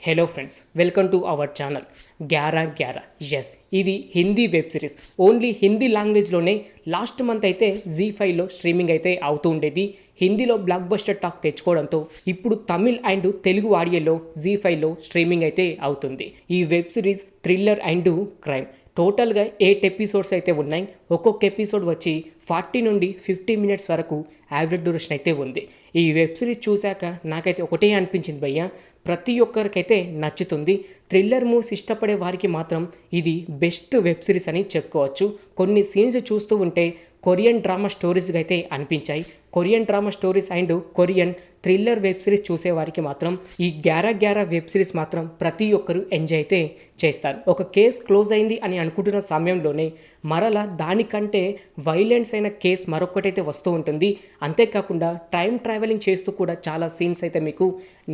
Hello friends, welcome to our channel 11 ఎస్ ఇది Hindi web series. Only Hindi లాంగ్వేజ్లోనే లాస్ట్ మంత్ అయితే జీ5లో స్ట్రీమింగ్ అయితే అవుతూ ఉండేది. హిందీలో బ్లాక్ బస్టర్ టాక్ తెచ్చుకోవడంతో ఇప్పుడు తమిళ్ అండ్ తెలుగు ఆడియోలో జీ5లో స్ట్రీమింగ్ అయితే అవుతుంది. ఈ web series thriller and crime. టోటల్గా 8 ఎపిసోడ్స్ అయితే ఉన్నాయి. ఒక్కొక్క ఎపిసోడ్ వచ్చి 40 నుండి 50 మినిట్స్ వరకు యావరేజ్ డ్యూరేషన్ అయితే ఉంది. ఈ వెబ్ సిరీస్ చూశాక నాకైతే ఒకటే అనిపించింది భయ్య, ప్రతి ఒక్కరికైతే నచ్చుతుంది. థ్రిల్లర్ మూవ్స్ ఇష్టపడే వారికి మాత్రం ఇది బెస్ట్ వెబ్ సిరీస్ అని చెప్పుకోవచ్చు. కొన్ని సీన్స్ చూస్తూ ఉంటే కొరియన్ డ్రామా స్టోరీస్గా అయితే అనిపించాయి. Korean drama stories and Korean thriller web series చూసేవారికి మాత్రం ఈ 11 వెబ్ సిరీస్ మాత్రం ప్రతి ఒక్కరు ఎంజాయ్ అయితే చేస్తారు. ఒక కేసు క్లోజ్ అయింది అని అనుకుంటున్న సమయంలోనే మరలా దానికంటే వైలెన్స్ అయిన కేసు మరొకటైతే వస్తూ ఉంటుంది. అంతేకాకుండా టైం ట్రావెలింగ్ చేస్తూ కూడా చాలా సీన్స్ అయితే మీకు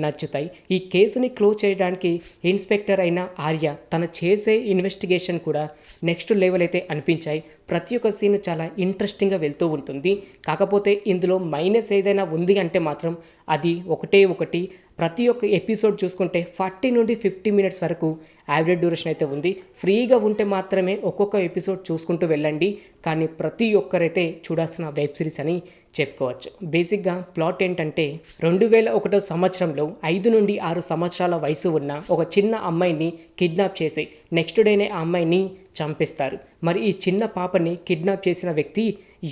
నచ్చుతాయి. ఈ కేసుని క్లోజ్ చేయడానికి ఇన్స్పెక్టర్ అయిన ఆర్య తన చేసే ఇన్వెస్టిగేషన్ కూడా నెక్స్ట్ లెవెల్ అయితే అనిపించాయి. ప్రతి ఒక్క సీన్ చాలా ఇంట్రెస్టింగ్గా వెళ్తూ ఉంటుంది. కాకపోతే ఇందులో మైనస్ ఏదైనా ఉంది అంటే మాత్రం అది ఒకటి ప్రతి ఒక్క ఎపిసోడ్ చూసుకుంటే 40 నుండి 50 మినిట్స్ వరకు యావరేజ్ డ్యూరేషన్ అయితే ఉంది. ఫ్రీగా ఉంటే మాత్రమే ఒక్కొక్క ఎపిసోడ్ చూసుకుంటూ వెళ్ళండి. కానీ ప్రతి ఒక్కరైతే చూడాల్సిన వెబ్ సిరీస్ అని చెప్పుకోవచ్చు. బేసిక్గా ప్లాట్ ఏంటంటే 2001 సంవత్సరంలో 5 నుండి 6 సంవత్సరాల వయసు ఉన్న ఒక చిన్న అమ్మాయిని కిడ్నాప్ చేసి నెక్స్ట్ డేనే ఆ అమ్మాయిని చంపేస్తారు. మరి ఈ చిన్న పాపని కిడ్నాప్ చేసిన వ్యక్తి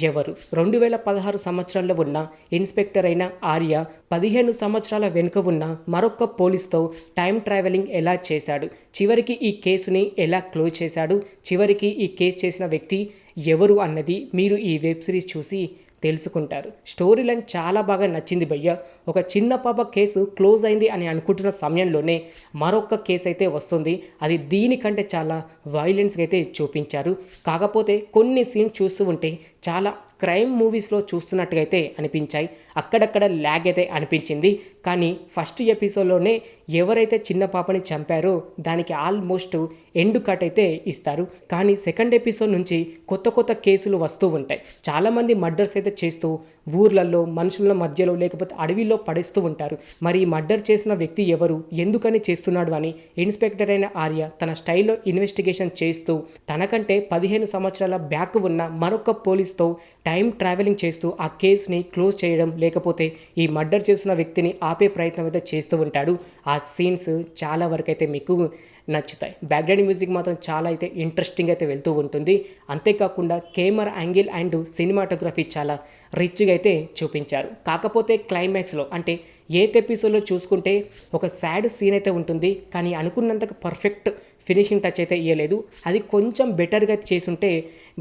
ఎవరు? 2016 సంవత్సరంలో ఉన్న ఇన్స్పెక్టర్ అయిన ఆర్య 15 సంవత్సరాల వెనుక ఉన్న మరొక పోలీస్తో టైం ట్రావెలింగ్ ఎలా చేశాడు, చివరికి ఈ కేసుని ఎలా క్లోజ్ చేశాడు, చివరికి ఈ కేసు చేసిన వ్యక్తి ఎవరు అన్నది మీరు ఈ వెబ్ సిరీస్ చూసి తెలుసుకుంటారు. స్టోరీ లైన్ చాలా బాగా నచ్చింది భయ్య. ఒక చిన్న పాప కేసు క్లోజ్ అయింది అని అనుకుంటున్న సమయంలోనే మరొక కేసు అయితే వస్తుంది. అది దీనికంటే చాలా వైలెన్స్గా అయితే చూపించారు. కాకపోతే కొన్ని సీన్స్ చూస్తూ ఉంటే చాలా క్రైమ్ మూవీస్లో చూస్తున్నట్టుగా అయితే అనిపించాయి. అక్కడక్కడ ల్యాగ్ అయితే అనిపించింది. కానీ ఫస్ట్ ఎపిసోడ్లోనే ఎవరైతే చిన్న పాపని చంపారో దానికి ఆల్మోస్ట్ ఎండ్ కట్ అయితే ఇస్తారు. కానీ సెకండ్ ఎపిసోడ్ నుంచి కొత్త కేసులు వస్తూ ఉంటాయి. చాలామంది మర్డర్స్ అయితే చేస్తూ ఊర్లలో మనుషుల మధ్యలో లేకపోతే అడవిలో పడేస్తూ ఉంటారు. మరి ఈ మర్డర్ చేసిన వ్యక్తి ఎవరు, ఎందుకని చేస్తున్నాడు అని ఇన్స్పెక్టర్ అయిన ఆర్య తన స్టైల్లో ఇన్వెస్టిగేషన్ చేస్తూ తనకంటే 15 సంవత్సరాల బ్యాక్ ఉన్న మరొక పోలీస్తో టైం ట్రావెలింగ్ చేస్తూ ఆ కేసుని క్లోజ్ చేయడం లేకపోతే ఈ మర్డర్ చేసిన వ్యక్తిని ఆపే ప్రయత్నం అయితే చేస్తూ ఉంటాడు. ఆ సీన్స్ చాలా వరకు అయితే మీకు నచ్చుతాయి. బ్యాక్గ్రౌండ్ మ్యూజిక్ మాత్రం చాలా అయితే ఇంట్రెస్టింగ్ అయితే వెళ్తూ ఉంటుంది. అంతేకాకుండా కెమెరా యాంగిల్ అండ్ సినిమాటోగ్రఫీ చాలా రిచ్గా అయితే చూపించారు. కాకపోతే క్లైమాక్స్లో అంటే 8th ఎపిసోడ్లో చూసుకుంటే ఒక సాడ్ సీన్ అయితే ఉంటుంది. కానీ అనుకున్నంతకు పర్ఫెక్ట్ ఫినిషింగ్ టచ్ అయితే ఇవ్వలేదు. అది కొంచెం బెటర్గా చేసుంటే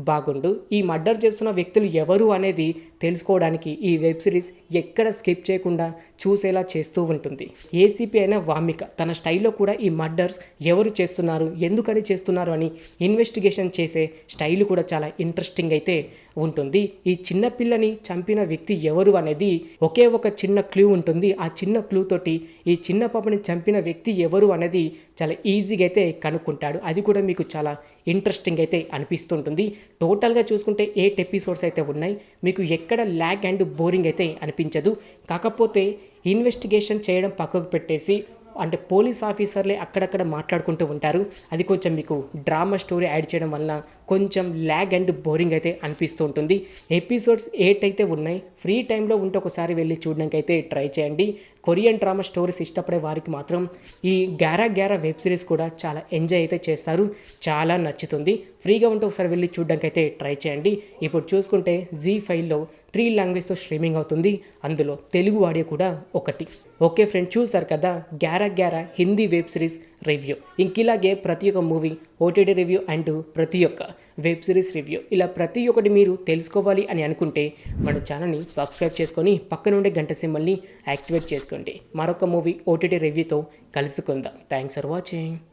బాగుండు. ఈ మర్డర్ చేస్తున్న వ్యక్తులు ఎవరు అనేది తెలుసుకోవడానికి ఈ వెబ్ సిరీస్ ఎక్కడ స్కిప్ చేయకుండా చూసేలా చేస్తూ ఉంటుంది. ఏసీపీ అయిన వామిక తన స్టైల్లో కూడా ఈ మర్డర్స్ ఎవరు చేస్తున్నారు, ఎందుకని చేస్తున్నారు అని ఇన్వెస్టిగేషన్ చేసే స్టైల్ కూడా చాలా ఇంట్రెస్టింగ్ అయితే ఉంటుంది. ఈ చిన్న పిల్లని చంపిన వ్యక్తి ఎవరు అనేది ఒకే ఒక చిన్న క్లూ ఉంటుంది. ఆ చిన్న క్లూ తోటి ఈ చిన్న పాపని చంపిన వ్యక్తి ఎవరు అనేది చాలా ఈజీగా అయితే కనుక్కుంటాడు. అది కూడా మీకు చాలా ఇంట్రెస్టింగ్ అయితే అనిపిస్తుంటుంది. టోటల్గా చూసుకుంటే 8 ఎపిసోడ్స్ అయితే ఉన్నాయి. మీకు ఎక్కడ ల్యాగ్ అండ్ బోరింగ్ అయితే అనిపించదు. కాకపోతే ఇన్వెస్టిగేషన్ చేయడం పక్కకు పెట్టేసి అంటే పోలీస్ ఆఫీసర్లే అక్కడక్కడ మాట్లాడుకుంటూ ఉంటారు. అది కొంచెం మీకు డ్రామా స్టోరీ యాడ్ చేయడం వలన కొంచెం ల్యాగ్ అండ్ బోరింగ్ అయితే అనిపిస్తూ ఉంటుంది. ఎపిసోడ్స్ 8 అయితే ఉన్నాయి. ఫ్రీ టైంలో ఉంటే ఒకసారి వెళ్ళి చూడడానికి అయితే ట్రై చేయండి. కొరియన్ డ్రామా స్టోరీస్ ఇష్టపడే వారికి మాత్రం ఈ 11 వెబ్ సిరీస్ కూడా చాలా ఎంజాయ్ అయితే చేస్తారు. చాలా నచ్చుతుంది. ఫ్రీగా ఉంటే ఒకసారి వెళ్ళి చూడడానికి అయితే ట్రై చేయండి. ఇప్పుడు చూసుకుంటే జీ5లో 3 లాంగ్వేజ్తో స్ట్రీమింగ్ అవుతుంది. అందులో తెలుగు ఆడియో కూడా ఒకటి. ఓకే ఫ్రెండ్స్, చూసారు కదా 11 హిందీ వెబ్ సిరీస్ రివ్యూ. ఇంకిలాగే ప్రతి ఒక్క మూవీ ఓటీటీ రివ్యూ అండ్ ప్రతి ఒక్క వెబ్ సిరీస్ రివ్యూ ఇలా ప్రతి ఒక్కటి మీరు తెలుసుకోవాలి అని అనుకుంటే మన ఛానల్ని సబ్స్క్రైబ్ చేసుకొని పక్కన ఉండే గంట సింబల్ని యాక్టివేట్ చేసుకోండి. మరొక మూవీ ఓటీటీ రివ్యూతో కలుసుకుందాం. Thanks for watching.